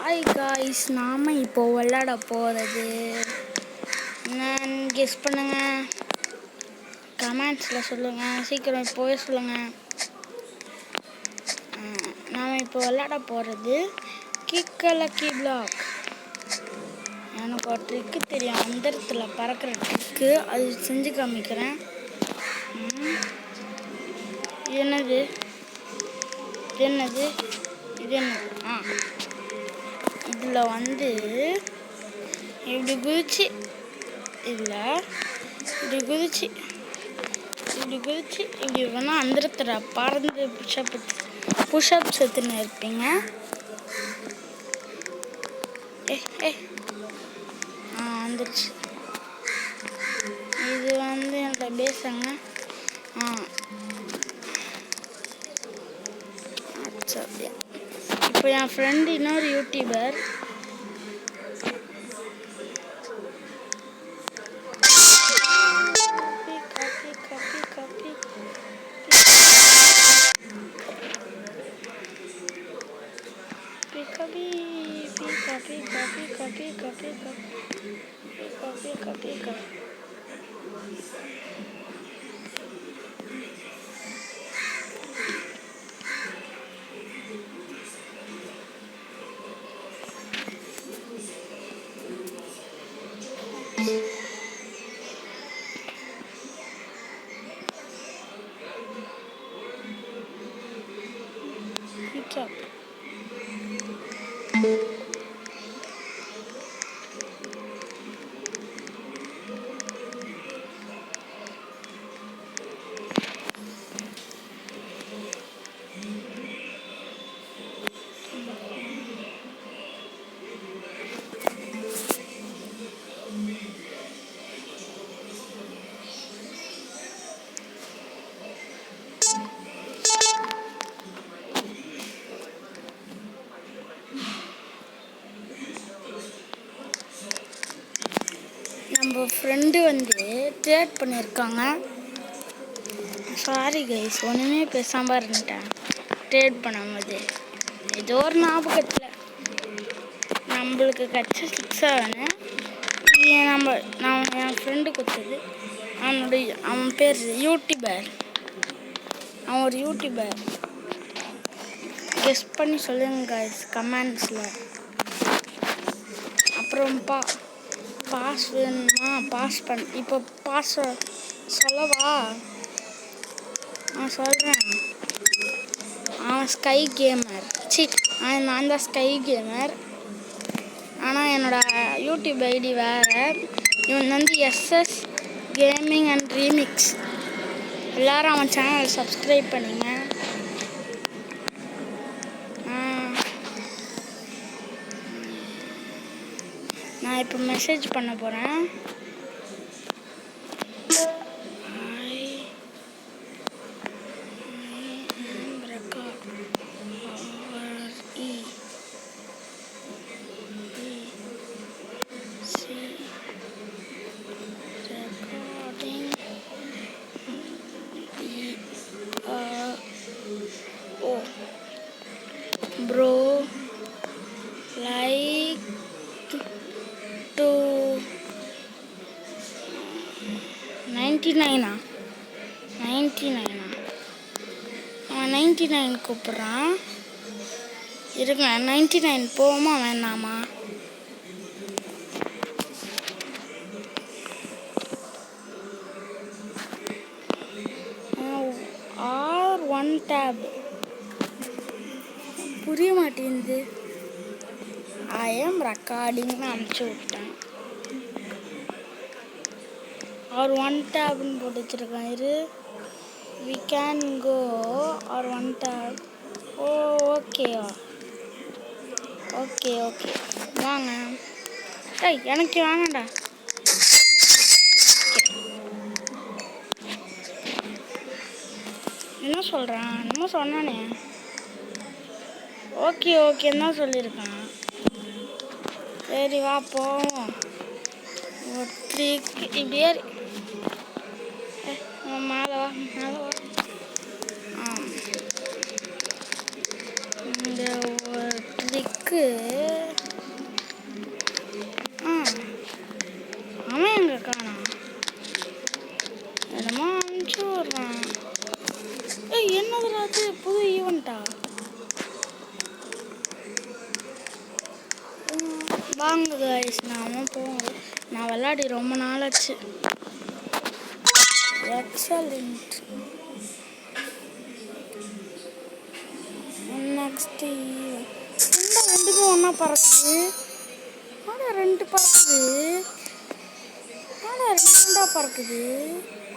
Hi guys, நாம் இப்போ விளையாட போகிறது நான் கெஸ் பண்ணுங்க, கமெண்ட்ஸில் சொல்லுங்கள், சீக்கிரம் இப்போவே சொல்லுங்கள். நாம் இப்போ விளையாட போகிறது கிக்கலக்கி பிளாக். எனக்கு ஒரு ட்ரிக்கு தெரியும், அந்தரத்தில் பறக்கிற ட்ரிக்கு, அது செஞ்சு காமிக்கிறேன். என்னது இது என்னது? இதில் இப்படி குதிச்சு, இப்படி வேணால் அந்தரத்தில் பறந்து புஷ்அப்ஸ் எடுத்துன்னு இருப்பீங்க. வந்துருச்சு. இது என்னோட பேசுங்க. இப்போ என் ஃப்ரெண்டு இன்னொரு யூடியூபர் நம்ம ஃப்ரெண்டு ட்ரேட் பண்ணியிருக்காங்க. சாரி கைஸ், ஒன்றுமே பேசாமல் இருந்துட்டேன். ட்ரேட் பண்ணும்போது ஏதோ ஒரு ஞாபகத்தில் நம்மளுக்கு கட்ச 6 நான் என் ஃப்ரெண்டு கொடுத்தது. அவன் பேர் யூடியூபர். அவன் ஒரு யூடியூபர். கெஸ் பண்ணி சொல்லுங்க கைஸ் கமெண்ட்ஸில். அப்புறம் பாஸ் வேணுமா? இப்போ பாஸ் சொல்லவா? சொல்கிறேன். அவன் ஸ்கை கேமர். நான் தான் ஸ்கை கேமர். ஆனால் என்னோட யூடியூப் ஐடி வேறு. இவன் SS கேமிங் அண்ட் ரீமிக்ஸ். எல்லோரும் அவன் சேனல் சப்ஸ்கிரைப் பண்ணிங்க. நான் இப்போ மெசேஜ் பண்ண போகிறேன். Bro, like to 99 அவன் 99 கூப்பிட்றான். இருங்க, 99 போவோமா வேணாமா? R1 tab புரிய மாட்டேங்குது. I am recording அனுப்பிச்சி விட்டேன். R1 tabன்னு போட்டு வச்சுருக்கேன். we can go R1 tab. Okay வாங்க. எனக்கு வாங்கடா. என்ன சொல்கிறான்? என்னமோ சொன்னானே. ஓகேன்னு தான் சொல்லியிருக்கான். சரி வா போவோம். இப்படியே மேலே வா. இந்த ஒரு ட்ரிக்கு என்னது புது ஈவெண்ட்டா? வாங்க கைஸ், நாம போவோம். நான் விளையாடி ரொம்ப நாளாச்சு. எக்ஸலண்ட். நெக்ஸ்ட் இந்த ரெண்டுமே ஒன்றா பறக்குது. ஆனால் ரெண்டு பறக்குது. ஆனால் ரெண்டாக பறக்குது.